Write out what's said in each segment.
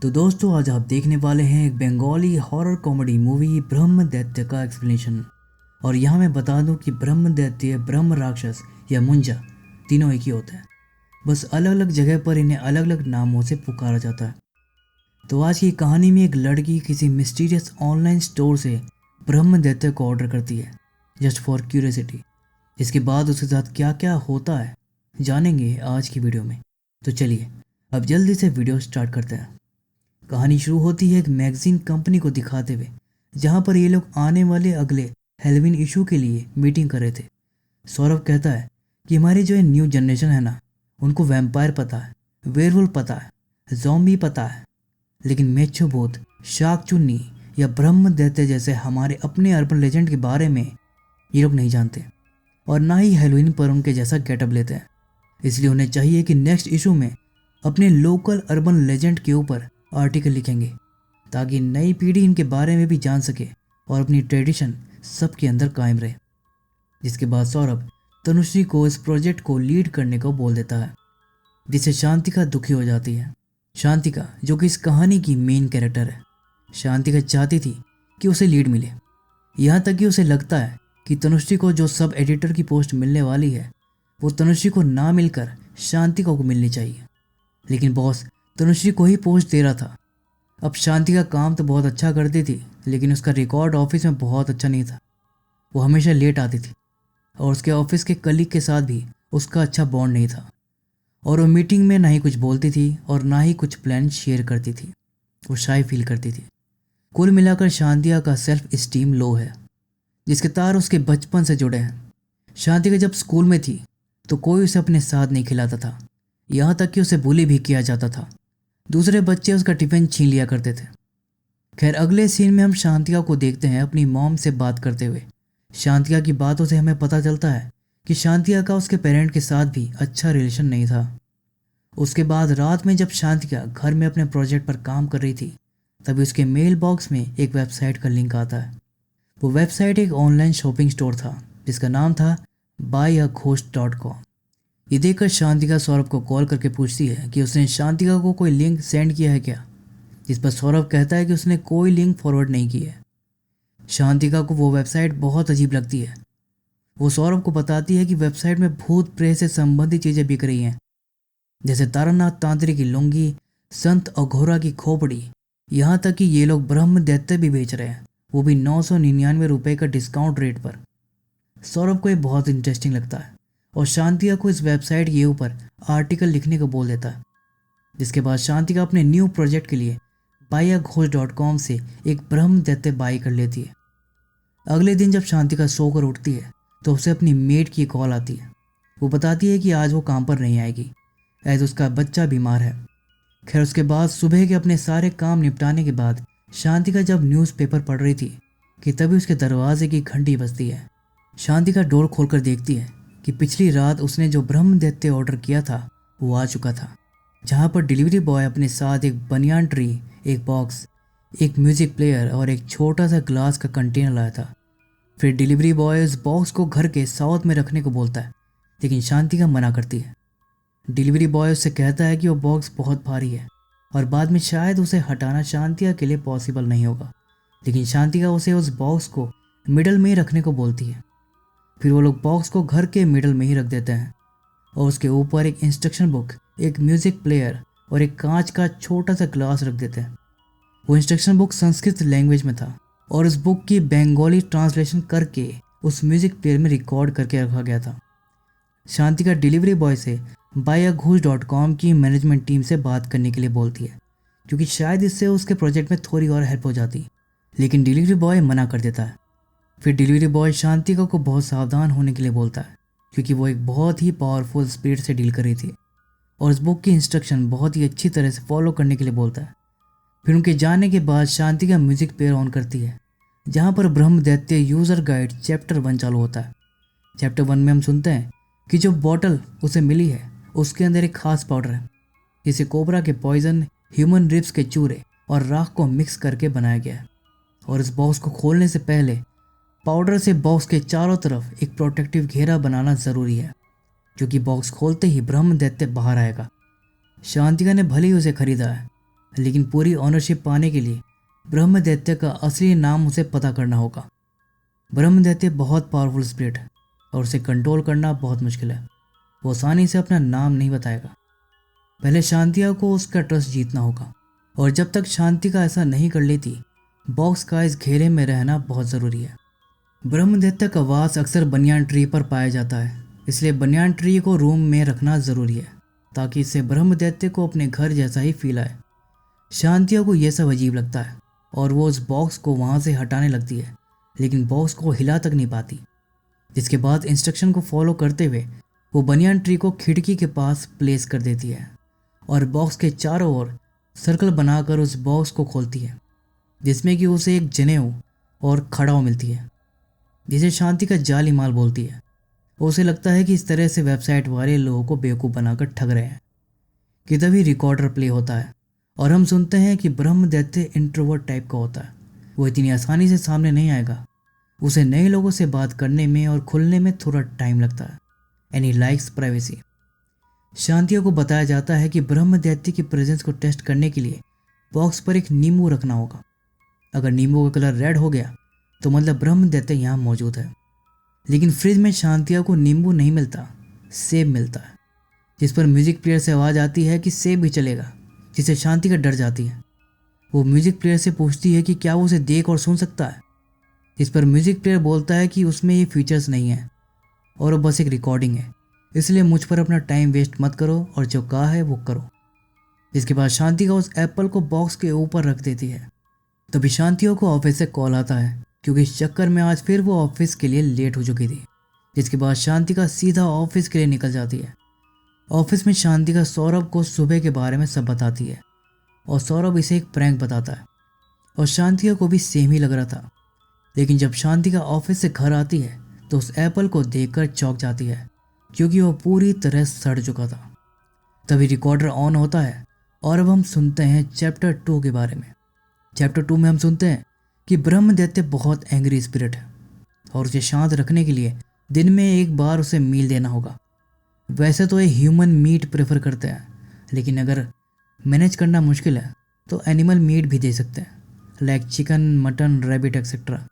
तो दोस्तों आज आप देखने वाले हैं एक बंगाली हॉरर कॉमेडी मूवी ब्रह्म दैत्य का एक्सप्लेनेशन। और यहाँ मैं बता दूं कि ब्रह्म दैत्य, ब्रह्म राक्षस या मुंजा तीनों एक ही होता है, बस अलग अलग जगह पर इन्हें अलग अलग नामों से पुकारा जाता है। तो आज की कहानी में एक लड़की किसी मिस्टीरियस ऑनलाइन स्टोर से ब्रह्म दैत्य को ऑर्डर करती है जस्ट फॉर क्यूरियोसिटी। इसके बाद उसके साथ क्या क्या होता है जानेंगे आज की वीडियो में। तो चलिए अब जल्दी से वीडियो स्टार्ट करते हैं। कहानी शुरू होती है एक मैगजीन कंपनी को दिखाते हुए, जहां पर ये लोग आने वाले अगले हेलोवीन इशू के लिए मीटिंग कर रहे थे। सौरभ कहता है कि हमारी जो न्यू जनरेशन है ना, उनको वैम्पायर पता है, वेयरवुल्फ पता है, ज़ॉम्बी पता है, लेकिन मेच्छो भूत, शाक चुन्नी या ब्रह्म दैत्य जैसे हमारे अपने अर्बन लेजेंड के बारे में ये लोग नहीं जानते, और ना ही हेलोवीन पर उनके जैसा गेटअप लेते हैं। इसलिए उन्हें चाहिए कि नेक्स्ट इशू में अपने लोकल अर्बन लेजेंड के ऊपर आर्टिकल लिखेंगे, ताकि नई पीढ़ी इनके बारे में भी जान सके और अपनी ट्रेडिशन सबके अंदर कायम रहे। जिसके बाद सौरभ तनुश्री को इस प्रोजेक्ट को लीड करने को बोल देता है, जिससे शांतिका दुखी हो जाती है। शांतिका जो कि इस कहानी की मेन कैरेक्टर है, शांतिका चाहती थी कि उसे लीड मिले, यहाँ तक कि उसे लगता है कि तनुश्री को जो सब एडिटर की पोस्ट मिलने वाली है वो तनुश्री को ना मिलकर शांतिका को मिलनी चाहिए। लेकिन बॉस तनुश्री को ही पोस्ट दे रहा था। अब शांति का काम तो बहुत अच्छा करती थी, लेकिन उसका रिकॉर्ड ऑफिस में बहुत अच्छा नहीं था। वो हमेशा लेट आती थी और उसके ऑफिस के कलीग के साथ भी उसका अच्छा बॉन्ड नहीं था, और वो मीटिंग में ना ही कुछ बोलती थी और ना ही कुछ प्लान शेयर करती थी। वो शाय फील करती थी। कुल मिलाकर शांतिया का सेल्फ स्टीम लो है, जिसके तार उसके बचपन से जुड़े हैं। शांति का जब स्कूल में थी तो कोई उसे अपने साथ नहीं खिलाता था, यहाँ तक कि उसे बुली भी किया जाता था। दूसरे बच्चे उसका टिफिन छीन लिया करते थे। खैर अगले सीन में हम शांतिका को देखते हैं अपनी मॉम से बात करते हुए। शांतिका की बातों से हमें पता चलता है कि शांतिका का उसके पेरेंट के साथ भी अच्छा रिलेशन नहीं था। उसके बाद रात में जब शांतिका घर में अपने प्रोजेक्ट पर काम कर रही थी, तभी उसके मेल बॉक्स में एक वेबसाइट का लिंक आता है। वो वेबसाइट एक ऑनलाइन शॉपिंग स्टोर था जिसका नाम था buyaghost.com। ये देखकर शांतिका सौरभ को कॉल करके पूछती है कि उसने शांतिका को कोई लिंक सेंड किया है क्या, जिस पर सौरभ कहता है कि उसने कोई लिंक फॉरवर्ड नहीं की है। शांतिका को वो वेबसाइट बहुत अजीब लगती है। वो सौरभ को बताती है कि वेबसाइट में भूत प्रेत से संबंधित चीज़ें बिक रही हैं, जैसे तारानाथ तांत्रिक की लुंगी, संत अघोरा की खोपड़ी, यहाँ तक कि ये लोग ब्रह्म दैत्य भी बेच रहे हैं, वो भी 999 रुपये का डिस्काउंट रेट पर। सौरभ को ये बहुत इंटरेस्टिंग लगता है और शांतिका को इस वेबसाइट के ऊपर आर्टिकल लिखने को बोल देता है। जिसके बाद शांतिका अपने न्यू प्रोजेक्ट के लिए buyaghost.com से एक ब्रह्म दैत्य बाई कर लेती है। अगले दिन जब शांतिका सोकर उठती है तो उसे अपनी मेड की कॉल आती है। वो बताती है कि आज वो काम पर नहीं आएगी, एज उसका बच्चा बीमार है। खैर उसके बाद सुबह के अपने सारे काम निपटाने के बाद शांतिका जब न्यूज़पेपर पढ़ रही थी कि तभी उसके दरवाजे की घंटी बजती है। शांतिका डोर खोलकर देखती है कि पिछली रात उसने जो ब्रह्म दैत्य ऑर्डर किया था वो आ चुका था, जहाँ पर डिलीवरी बॉय अपने साथ एक बनियान ट्री, एक बॉक्स, एक म्यूजिक प्लेयर और एक छोटा सा ग्लास का कंटेनर लाया था। फिर डिलीवरी बॉय उस बॉक्स को घर के साउथ में रखने को बोलता है, लेकिन शांतिका मना करती है। डिलीवरी बॉय उससे कहता है कि वो बॉक्स बहुत भारी है और बाद में शायद उसे हटाना शांतिका के लिए पॉसिबल नहीं होगा, लेकिन शांतिका उसे उस बॉक्स को मिडल में ही रखने को बोलती है। फिर वो लोग बॉक्स को घर के मिडल में ही रख देते हैं और उसके ऊपर एक इंस्ट्रक्शन बुक, एक म्यूजिक प्लेयर और एक कांच का छोटा सा ग्लास रख देते हैं। वो इंस्ट्रक्शन बुक संस्कृत लैंग्वेज में था और उस बुक की बंगाली ट्रांसलेशन करके उस म्यूजिक प्लेयर में रिकॉर्ड करके रखा गया था। शांतिका डिलीवरी बॉय से buyaghost.com की मैनेजमेंट टीम से बात करने के लिए बोलती है, क्योंकि शायद इससे उसके प्रोजेक्ट में थोड़ी और हेल्प हो जाती, लेकिन डिलीवरी बॉय मना कर देता है। फिर डिलीवरी बॉय शांतिका को बहुत सावधान होने के लिए बोलता है, क्योंकि वो एक बहुत ही पावरफुल स्पिरिट से डील कर रही थी, और इस बुक की इंस्ट्रक्शन बहुत ही अच्छी तरह से फॉलो करने के लिए बोलता है। फिर उनके जाने के बाद शांतिका म्यूजिक प्लेयर ऑन करती है, जहाँ पर ब्रह्म दैत्य यूज़र गाइड चैप्टर 1 चालू होता है। चैप्टर 1 में हम सुनते हैं कि जो बॉटल उसे मिली है उसके अंदर एक खास पाउडर है, जिसे कोबरा के पॉइजन, ह्यूमन रिब्स के चूरे और राख को मिक्स करके बनाया गया है। और इस बॉक्स को खोलने से पहले पाउडर से बॉक्स के चारों तरफ एक प्रोटेक्टिव घेरा बनाना ज़रूरी है, क्योंकि बॉक्स खोलते ही ब्रह्म दैत्य बाहर आएगा। शांतिका ने भले ही उसे खरीदा है, लेकिन पूरी ऑनरशिप पाने के लिए ब्रह्मदैत्य का असली नाम उसे पता करना होगा। ब्रह्मदैत्य बहुत पावरफुल स्पिरिट है और उसे कंट्रोल करना बहुत मुश्किल है। वो आसानी से अपना नाम नहीं बताएगा। पहले शांतिया को उसका ट्रस्ट जीतना होगा, और जब तक शांति का ऐसा नहीं कर लेती, बॉक्स का इस घेरे में रहना बहुत ज़रूरी है। ब्रह्मदैत्य का वास अक्सर बनियान ट्री पर पाया जाता है, इसलिए बनियान ट्री को रूम में रखना ज़रूरी है ताकि इससे ब्रह्मदैत्य को अपने घर जैसा ही फील आए। शांतिया को यह सब अजीब लगता है और वो उस बॉक्स को वहाँ से हटाने लगती है, लेकिन बॉक्स को हिला तक नहीं पाती। जिसके बाद इंस्ट्रक्शन को फॉलो करते हुए वो बनियान ट्री को खिड़की के पास प्लेस कर देती है और बॉक्स के चारों ओर सर्कल बनाकर उस बॉक्स को खोलती है, जिसमें कि उसे एक जनेऊ और खड़ाऊ मिलती है, जिसे शांति का जाली माल बोलती है। उसे लगता है कि इस तरह से वेबसाइट वाले लोगों को बेवकूफ़ बनाकर ठग रहे हैं कि तभी रिकॉर्डर प्ले होता है और हम सुनते हैं कि ब्रह्मदैत्य इंट्रोवर्ट टाइप का होता है। वो इतनी आसानी से सामने नहीं आएगा। उसे नए लोगों से बात करने में और खुलने में थोड़ा टाइम लगता है, एंड ही लाइक्स प्राइवेसी। शांतियों को बताया जाता है कि ब्रह्मदैत्य की प्रेजेंस को टेस्ट करने के लिए बॉक्स पर एक नींबू रखना होगा। अगर नींबू का कलर रेड हो गया तो मतलब ब्रह्मदैत्य यहाँ मौजूद है। लेकिन फ्रिज में शांतिया को नींबू नहीं मिलता, सेब मिलता है, जिस पर म्यूजिक प्लेयर से आवाज़ आती है कि सेब भी चलेगा, जिससे शांति का डर जाती है। वो म्यूजिक प्लेयर से पूछती है कि क्या वो उसे देख और सुन सकता है, जिस पर म्यूजिक प्लेयर बोलता है कि उसमें ये फीचर्स नहीं है और वो बस एक रिकॉर्डिंग है, इसलिए मुझ पर अपना टाइम वेस्ट मत करो और जो कहा है वो करो। इसके बाद शांति का उस एप्पल को बॉक्स के ऊपर रख देती है। तभी शांतियों को ऑफिस से कॉल आता है, क्योंकि इस चक्कर में आज फिर वो ऑफिस के लिए लेट हो चुकी थी। जिसके बाद शांति का सीधा ऑफिस के लिए निकल जाती है। ऑफिस में शांति का सौरभ को सुबह के बारे में सब बताती है और सौरभ इसे एक प्रैंक बताता है और शांतियों को भी सेम ही लग रहा था। लेकिन जब शांति का ऑफिस से घर आती है तो उस एप्पल को देखकर चौंक जाती है, क्योंकि वो पूरी तरह सड़ चुका था। तभी रिकॉर्डर ऑन होता है और अब हम सुनते हैं चैप्टर 2 के बारे में। चैप्टर 2 में हम सुनते हैं कि ब्रह्मदैत्य बहुत एंग्री स्पिरिट है और उसे शांत रखने के लिए दिन में एक बार उसे मील देना होगा। वैसे तो ये ह्यूमन मीट प्रेफर करते हैं, लेकिन अगर मैनेज करना मुश्किल है तो एनिमल मीट भी दे सकते हैं, like chicken, mutton, rabbit etcetera.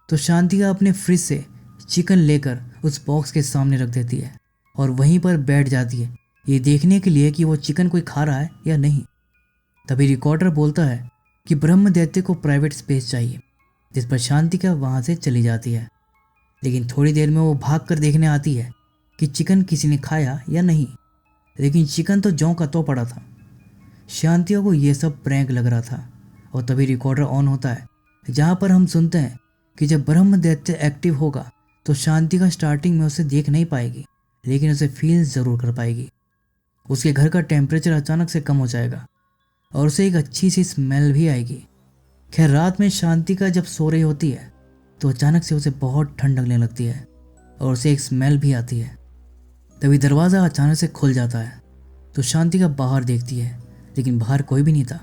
तो शांतिका अपने फ्रिज से चिकन लेकर उस बॉक्स के सामने रख देती है और वहीं पर बैठ जाती है, ये देखने के लिए कि वो चिकन कोई खा रहा है या नहीं। तभी रिकॉर्डर बोलता है कि ब्रह्मदैत्य को प्राइवेट स्पेस चाहिए, जिस पर शांतिका वहाँ से चली जाती है। लेकिन थोड़ी देर में वो भाग कर देखने आती है कि चिकन किसी ने खाया या नहीं, लेकिन चिकन तो जौ का तो पड़ा था। शांतियों को ये सब प्रैंक लग रहा था और तभी रिकॉर्डर ऑन होता है, जहाँ पर हम सुनते हैं कि जब ब्रह्मदैत्य एक्टिव होगा तो शांतिका स्टार्टिंग में उसे देख नहीं पाएगी, लेकिन उसे फील ज़रूर कर पाएगी। उसके घर का टेम्परेचर अचानक से कम हो जाएगा और उसे एक अच्छी सी स्मेल भी आएगी। खैर, रात में शांतिका जब सो रही होती है तो अचानक से उसे बहुत ठंड लगने लगती है और उसे एक स्मेल भी आती है। तभी दरवाज़ा अचानक से खुल जाता है तो शांतिका बाहर देखती है, लेकिन बाहर कोई भी नहीं था।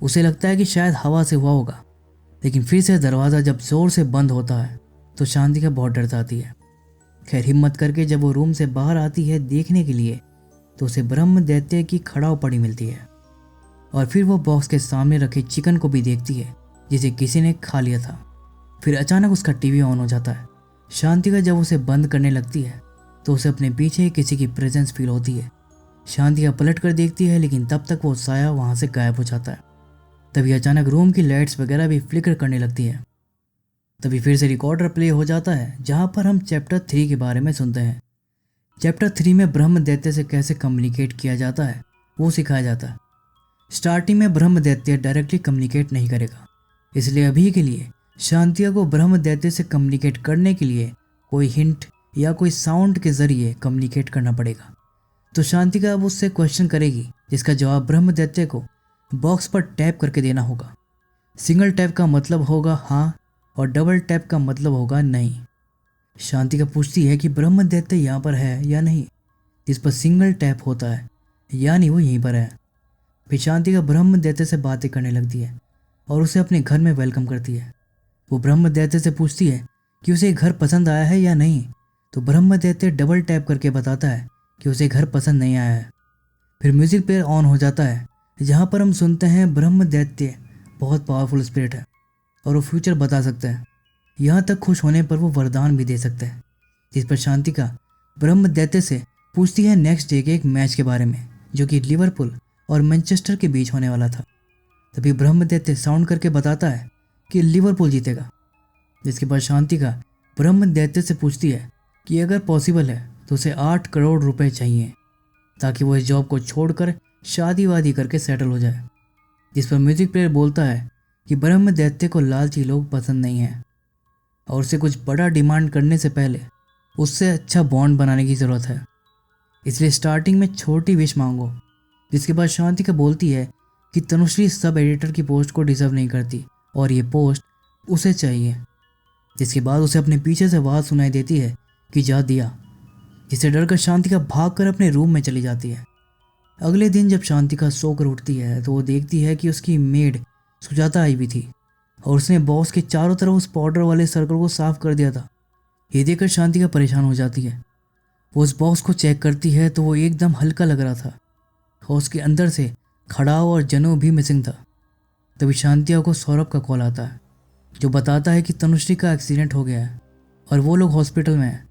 उसे लगता है कि शायद हवा से हुआ होगा, लेकिन फिर से दरवाज़ा जब ज़ोर से बंद होता है तो शांतिका बहुत डर जाती है। खैर, हिम्मत करके जब वो रूम से बाहर आती है देखने के लिए तो उसे ब्रह्मदैत्य की खड़ाऊ पड़ी मिलती है और फिर वो बॉक्स के सामने रखे चिकन को भी देखती है, जिसे किसी ने खा लिया था। फिर अचानक उसका टीवी ऑन हो जाता है। शांतिका जब उसे बंद करने लगती है तो उसे अपने पीछे किसी की प्रेजेंस फील होती है। शांतिका पलट कर देखती है, लेकिन तब तक वो साया वहाँ से गायब हो जाता है। तभी अचानक रूम की लाइट्स वगैरह भी फ्लिकर करने लगती है। तभी फिर से रिकॉर्डर प्ले हो जाता है, जहाँ पर हम चैप्टर 3 के बारे में सुनते हैं। चैप्टर 3 में ब्रह्मदैत्य से कैसे कम्युनिकेट किया जाता है वो सिखाया जाता है। स्टार्टिंग में ब्रह्मदैत्य डायरेक्टली कम्युनिकेट नहीं करेगा, इसलिए अभी के लिए शांतिया को ब्रह्मदैत्य से कम्युनिकेट करने के लिए कोई हिंट या कोई साउंड के जरिए कम्युनिकेट करना पड़ेगा। तो शांतिका अब उससे क्वेश्चन करेगी, जिसका जवाब ब्रह्मदैत्य को बॉक्स पर टैप करके देना होगा। सिंगल टैप का मतलब होगा हाँ और डबल टैप का मतलब होगा नहीं। शांतिका पूछती है कि ब्रह्मदैत्य यहाँ पर है या नहीं, जिस पर सिंगल टैप होता है, यानी वो यहीं पर है। फिर शांतिका ब्रह्मदैत्य से बातें करने लगती है और उसे अपने घर में वेलकम करती है। वो ब्रह्मदैत्य से पूछती है कि उसे घर पसंद आया है या नहीं, तो ब्रह्मदैत्य डबल टैप करके बताता है कि उसे घर पसंद नहीं आया है। फिर म्यूजिक प्लेयर ऑन हो जाता है जहाँ पर हम सुनते हैं ब्रह्म दैत्य बहुत पावरफुल स्पिरिट है और वो फ्यूचर बता सकता है। यहाँ तक खुश होने पर वो वरदान भी दे सकता है। जिस पर शांतिका ब्रह्म दैत्य से पूछती है नेक्स्ट डे के एक मैच के बारे में जो कि लिवरपूल और मैनचेस्टर के बीच होने वाला था। तभी ब्रह्म दैत्य साउंड करके बताता है कि लिवरपूल जीतेगा। जिसके बाद शांतिका ब्रह्म दैत्य से पूछती है कि अगर पॉसिबल है तो उसे 8 करोड़ रुपए चाहिए ताकि वो इस जॉब को छोड़कर शादी वादी करके सेटल हो जाए। जिस पर म्यूजिक प्लेयर बोलता है कि ब्रह्म दैत्य को लालची लोग पसंद नहीं हैं और उसे कुछ बड़ा डिमांड करने से पहले उससे अच्छा बॉन्ड बनाने की ज़रूरत है, इसलिए स्टार्टिंग में छोटी विश मांगो। जिसके बाद शांतिका बोलती है कि तनुश्री सब एडिटर की पोस्ट को डिजर्व नहीं करती और ये पोस्ट उसे चाहिए। जिसके बाद उसे अपने पीछे से आवाज़ सुनाई देती है कि जा दिया, जिसे डरकर शांतिका भागकर अपने रूम में चली जाती है। अगले दिन जब शांतिका सोकर उठती है तो वो देखती है कि उसकी मेड सुजाता आई भी थी और उसने बॉस के चारों तरफ उस पाउडर वाले सर्कल को साफ कर दिया था। ये देखकर शांतिका परेशान हो जाती है। वो उस बॉक्स को चेक करती है तो वो एकदम हल्का लग रहा था और उसके अंदर से खड़ाव और जनेऊ भी मिसिंग था। तभी शांतिका को सौरभ का कॉल आता है जो बताता है कि तनुश्री का एक्सीडेंट हो गया है और वो लोग हॉस्पिटल में हैं।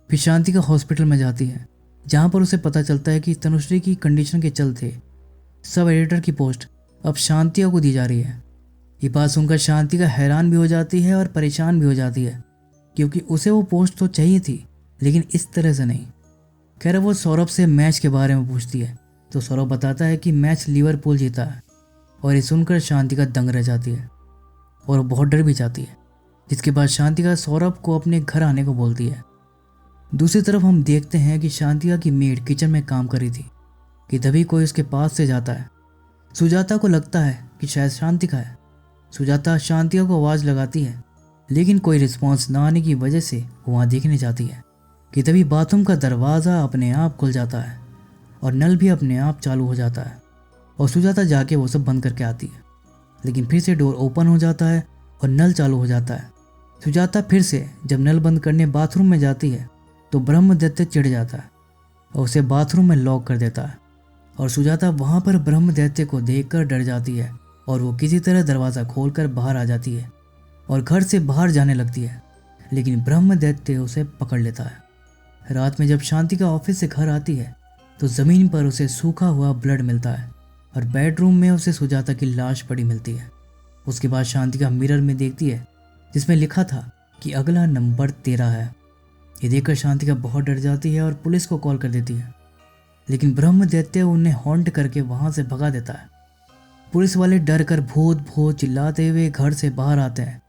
फिर शांतिका हॉस्पिटल में जाती है जहाँ पर उसे पता चलता है कि तनुश्री की कंडीशन के चलते सब एडिटर की पोस्ट अब शांतिका को दी जा रही है। ये बात सुनकर शांतिका हैरान भी हो जाती है और परेशान भी हो जाती है क्योंकि उसे वो पोस्ट तो चाहिए थी लेकिन इस तरह से नहीं। खैर वो सौरभ से मैच के बारे में पूछती है तो सौरभ बताता है कि मैच लिवरपूल जीता है और ये सुनकर शांतिका दंग रह जाती है और बहुत डर भी जाती है। जिसके बाद शांतिका सौरभ को अपने घर आने को बोलती है। दूसरी तरफ हम देखते हैं कि शांतिका की मेड किचन में काम कर रही थी कि तभी कोई उसके पास से जाता है। सुजाता को लगता है कि शायद शांतिका है। सुजाता शांतिका को आवाज़ लगाती है लेकिन कोई रिस्पॉन्स ना आने की वजह से वो वहाँ देखने जाती है कि तभी बाथरूम का दरवाज़ा अपने आप खुल जाता है और नल भी अपने आप चालू हो जाता है और सुजाता जाके वो सब बंद करके आती है। लेकिन फिर से डोर ओपन हो जाता है और नल चालू हो जाता है। सुजाता फिर से जब नल बंद करने बाथरूम में जाती है तो ब्रह्म दैत्य चिढ़ जाता है और उसे बाथरूम में लॉक कर देता है और सुजाता वहाँ पर ब्रह्म दैत्य को देखकर डर जाती है और वो किसी तरह दरवाज़ा खोलकर बाहर आ जाती है और घर से बाहर जाने लगती है। लेकिन ब्रह्म दैत्य उसे पकड़ लेता है। रात में जब शांतिका ऑफिस से घर आती है तो ज़मीन पर उसे सूखा हुआ ब्लड मिलता है और बेडरूम में उसे सुजाता की लाश पड़ी मिलती है। उसके बाद शांतिका मिरर में देखती है जिसमें लिखा था कि अगला नंबर 13 है। ये देखकर शांतिका बहुत डर जाती है और पुलिस को कॉल कर देती है लेकिन ब्रह्म दैत्य उन्हें हॉन्ट करके वहाँ से भगा देता है। पुलिस वाले डर कर भूत भूत चिल्लाते हुए घर से बाहर आते हैं।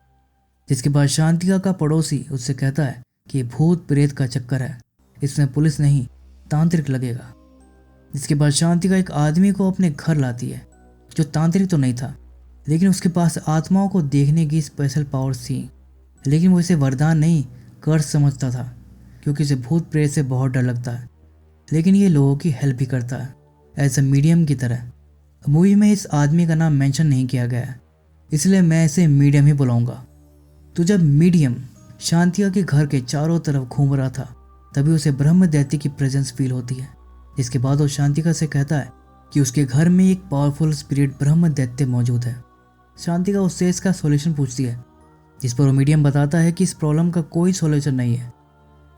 जिसके बाद शांतिका का पड़ोसी उससे कहता है कि भूत प्रेत का चक्कर है, इसमें पुलिस नहीं तांत्रिक लगेगा। जिसके बाद शांतिका एक आदमी को अपने घर लाती है जो तांत्रिक तो नहीं था लेकिन उसके पास आत्माओं को देखने की स्पेशल पावर्स थी। लेकिन वो इसे वरदान नहीं कर्ज समझता था क्योंकि उसे भूत प्रेत से बहुत डर लगता है। लेकिन ये लोगों की हेल्प भी करता है एज ए मीडियम की तरह। मूवी में इस आदमी का नाम मेंशन नहीं किया गया है इसलिए मैं इसे मीडियम ही बुलाऊंगा। तो जब मीडियम शांतिका के घर के चारों तरफ घूम रहा था तभी उसे ब्रह्म दैत्य की प्रेजेंस फील होती है। इसके बाद वो शांतिका से कहता है कि उसके घर में एक पावरफुल स्पिरिट ब्रह्म दैत्य मौजूद है। शांतिका उससे इसका सॉल्यूशन पूछती है जिस पर वो मीडियम बताता है कि इस प्रॉब्लम का कोई सॉल्यूशन नहीं है।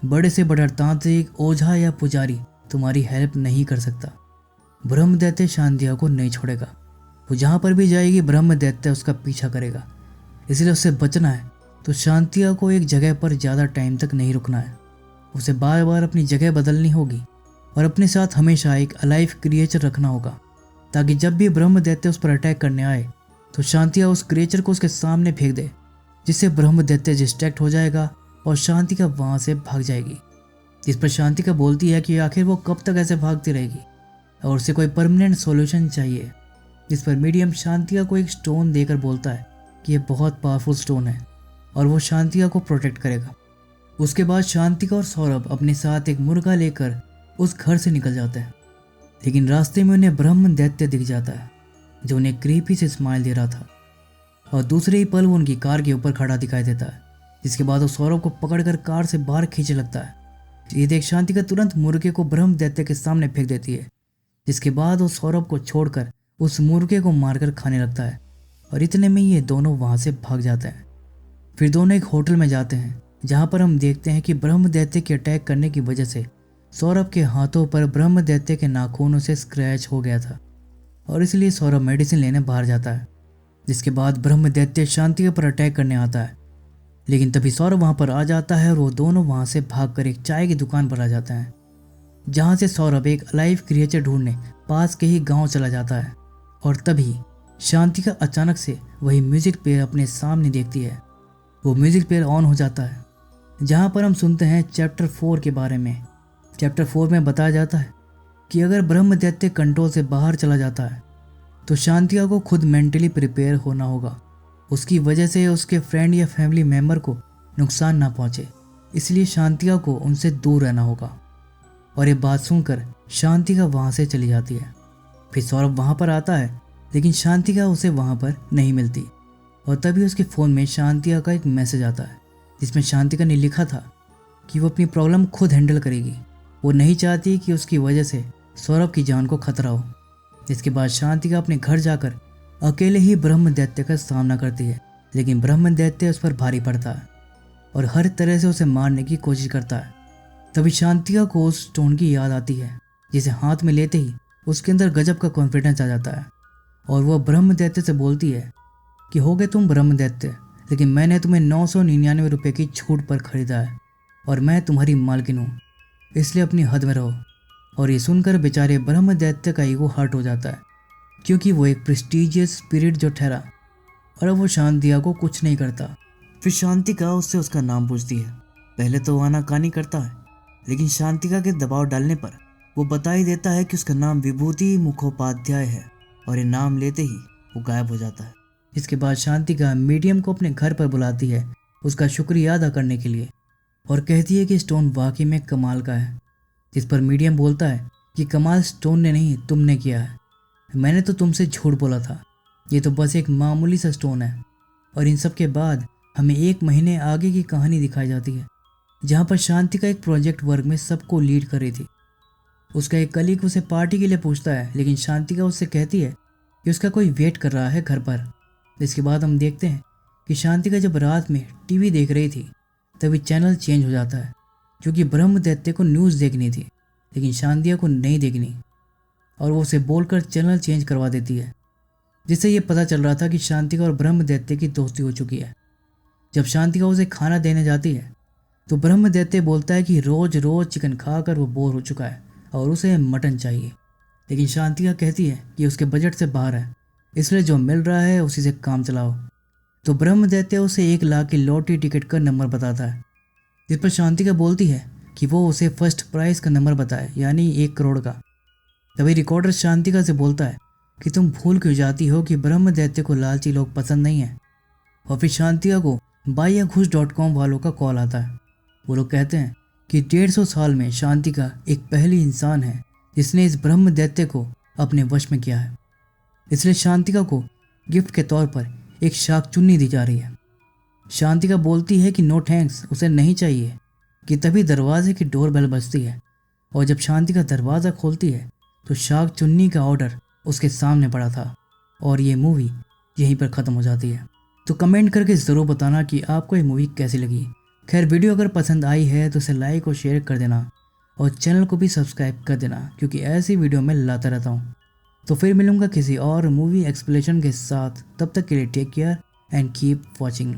बड़े से बड़ा तांत्रिक ओझा या पुजारी तुम्हारी हेल्प नहीं कर सकता। ब्रह्म दैत्य शांतिका को नहीं छोड़ेगा। वो जहाँ पर भी जाएगी ब्रह्म दैत्य उसका पीछा करेगा, इसलिए उससे बचना है तो शांतिका को एक जगह पर ज़्यादा टाइम तक नहीं रुकना है। उसे बार बार अपनी जगह बदलनी होगी और अपने साथ हमेशा एक अलाइव क्रिएचर रखना होगा ताकि जब भी ब्रह्म दैत्य उस पर अटैक करने आए तो शांतिका उस क्रिएचर को उसके सामने फेंक दे, जिससे ब्रह्म दैत्य डिस्ट्रैक्ट हो जाएगा और शांतिका वहाँ से भाग जाएगी। जिस पर शांतिका बोलती है कि आखिर वो कब तक ऐसे भागती रहेगी और उसे कोई परमानेंट सॉल्यूशन चाहिए। जिस पर मीडियम शांतिका को एक स्टोन देकर बोलता है कि यह बहुत पावरफुल स्टोन है और वो शांतिका को प्रोटेक्ट करेगा। उसके बाद शांतिका और सौरभ अपने साथ एक मुर्गा लेकर उस घर से निकल जाते हैं लेकिन रास्ते में उन्हें ब्रह्म दैत्य दिख जाता है जो उन्हें क्रीपी से स्माइल दे रहा था और दूसरे ही पल वो उनकी कार के ऊपर खड़ा दिखाई देता है। जिसके बाद वो सौरभ को पकड़कर कार से बाहर खींचने लगता है। ये देख शांतिका तुरंत मुर्गे को ब्रह्म दैत्य के सामने फेंक देती है। जिसके बाद वो सौरभ को छोड़कर उस मुर्गे को मारकर खाने लगता है और इतने में ये दोनों वहाँ से भाग जाते हैं। फिर दोनों एक होटल में जाते हैं जहाँ पर हम देखते हैं कि ब्रह्म दैत्य के अटैक करने की वजह से सौरभ के हाथों पर ब्रह्म दैत्य के नाखूनों से स्क्रैच हो गया था और इसलिए सौरभ मेडिसिन लेने बाहर जाता है। जिसके बाद ब्रह्म दैत्य शांति पर अटैक करने आता है, लेकिन तभी सौरभ वहाँ पर आ जाता है और वो दोनों वहाँ से भागकर एक चाय की दुकान पर आ जाते हैं, जहाँ से सौरभ एक अलाइव क्रिएचर ढूंढने पास के ही गांव चला जाता है। और तभी शांति का अचानक से वही म्यूजिक प्लेयर अपने सामने देखती है। वो म्यूजिक प्लेयर ऑन हो जाता है, जहाँ पर हम सुनते हैं चैप्टर 4 के बारे में। चैप्टर 4 में बताया जाता है कि अगर ब्रह्म दैत्य कंट्रोल से बाहर चला जाता है तो शांतिका को खुद मेंटली प्रिपेयर होना होगा। उसकी वजह से उसके फ्रेंड या फैमिली मेम्बर को नुकसान ना पहुंचे, इसलिए शांतिका को उनसे दूर रहना होगा। और ये बात सुनकर शांतिका वहाँ से चली जाती है। फिर सौरभ वहाँ पर आता है, लेकिन शांतिका उसे वहाँ पर नहीं मिलती। और तभी उसके फ़ोन में शांतिका का एक मैसेज आता है, जिसमें शांतिका ने लिखा था कि वो अपनी प्रॉब्लम खुद हैंडल करेगी। वो नहीं चाहती कि उसकी वजह से सौरभ की जान को खतरा हो। इसके बाद शांतिका अपने घर जाकर अकेले ही ब्रह्म दैत्य का सामना करती है, लेकिन ब्रह्म दैत्य उस पर भारी पड़ता है और हर तरह से उसे मारने की कोशिश करता है। तभी शांतिका को उस स्टोन की याद आती है, जिसे हाथ में लेते ही उसके अंदर गजब का कॉन्फिडेंस आ जाता है और वह ब्रह्म दैत्य से बोलती है कि हो गए तुम ब्रह्म दैत्य, लेकिन मैंने तुम्हें 999 रुपये की छूट पर खरीदा है और मैं तुम्हारी मालकिन हूँ, इसलिए अपनी हद में रहो। और ये सुनकर बेचारे ब्रह्म दैत्य का ईगो हर्ट हो जाता है, क्योंकि वो एक प्रेस्टिजियस स्पिरिट जो ठहरा और अब वो शांतिका को कुछ नहीं करता। फिर शांतिका उससे उसका नाम पूछती है। पहले तो वो आनाकानी करता है, लेकिन शांतिका के दबाव डालने पर वो बता ही देता है कि उसका नाम विभूति मुखोपाध्याय है और ये नाम लेते ही वो गायब हो जाता है। इसके बाद शांतिका मीडियम को अपने घर पर बुलाती है उसका शुक्रिया अदा करने के लिए और कहती है कि स्टोन वाकई में कमाल का है। जिस पर मीडियम बोलता है कि कमाल स्टोन ने नहीं तुमने किया है, मैंने तो तुमसे झूठ बोला था, ये तो बस एक मामूली सा स्टोन है। और इन सब के बाद हमें 1 महीने आगे की कहानी दिखाई जाती है, जहाँ पर शांतिका एक प्रोजेक्ट वर्क में सबको लीड कर रही थी। उसका एक कलीग उसे पार्टी के लिए पूछता है, लेकिन शांतिका उससे कहती है कि उसका कोई वेट कर रहा है घर पर। इसके बाद हम देखते हैं कि शांतिका जब रात में टीवी देख रही थी, तभी चैनल चेंज हो जाता है, क्योंकि ब्रह्म दैत्य को न्यूज़ देखनी थी, लेकिन शांतिका को नहीं देखनी और वो उसे बोलकर चैनल चेंज करवा देती है, जिससे ये पता चल रहा था कि शांतिका और ब्रह्म दैत्य की दोस्ती हो चुकी है। जब शांतिका उसे खाना देने जाती है तो ब्रह्म दैत्य बोलता है कि रोज रोज चिकन खाकर वो बोर हो चुका है और उसे मटन चाहिए, लेकिन शांतिका कहती है कि उसके बजट से बाहर है, इसलिए जो मिल रहा है उसी से काम चलाओ। तो ब्रह्म दैत्य उसे 1 लाख की लॉटरी टिकट का नंबर बताता है, जिस पर शांतिका बोलती है कि वो उसे फर्स्ट प्राइज का नंबर बताए, यानी 1 करोड़ का। तभी रिकॉर्डर शांतिका से बोलता है कि तुम भूल क्यों जाती हो कि ब्रह्म दैत्य को लालची लोग पसंद नहीं है। और फिर शांतिका को बायाघुस.com वालों का कॉल आता है। वो लोग कहते हैं कि 150 साल में शांतिका एक पहली इंसान है जिसने इस ब्रह्म दैत्य को अपने वश में किया है, इसलिए शांतिका को गिफ्ट के तौर पर एक शाक चुन्नी दी जा रही है। शांतिका बोलती है कि नो थैंक्स, उसे नहीं चाहिए। कि तभी दरवाजे की डोरबेल बजती है और जब शांतिका दरवाज़ा खोलती है तो शाक चुन्नी का ऑर्डर उसके सामने पड़ा था। और ये मूवी यहीं पर ख़त्म हो जाती है। तो कमेंट करके ज़रूर बताना कि आपको ये मूवी कैसी लगी। खैर, वीडियो अगर पसंद आई है तो इसे लाइक और शेयर कर देना और चैनल को भी सब्सक्राइब कर देना, क्योंकि ऐसी वीडियो मैं लाता रहता हूँ। तो फिर मिलूँगा किसी और मूवी एक्सप्लेनेशन के साथ, तब तक के लिए take care and keep watching.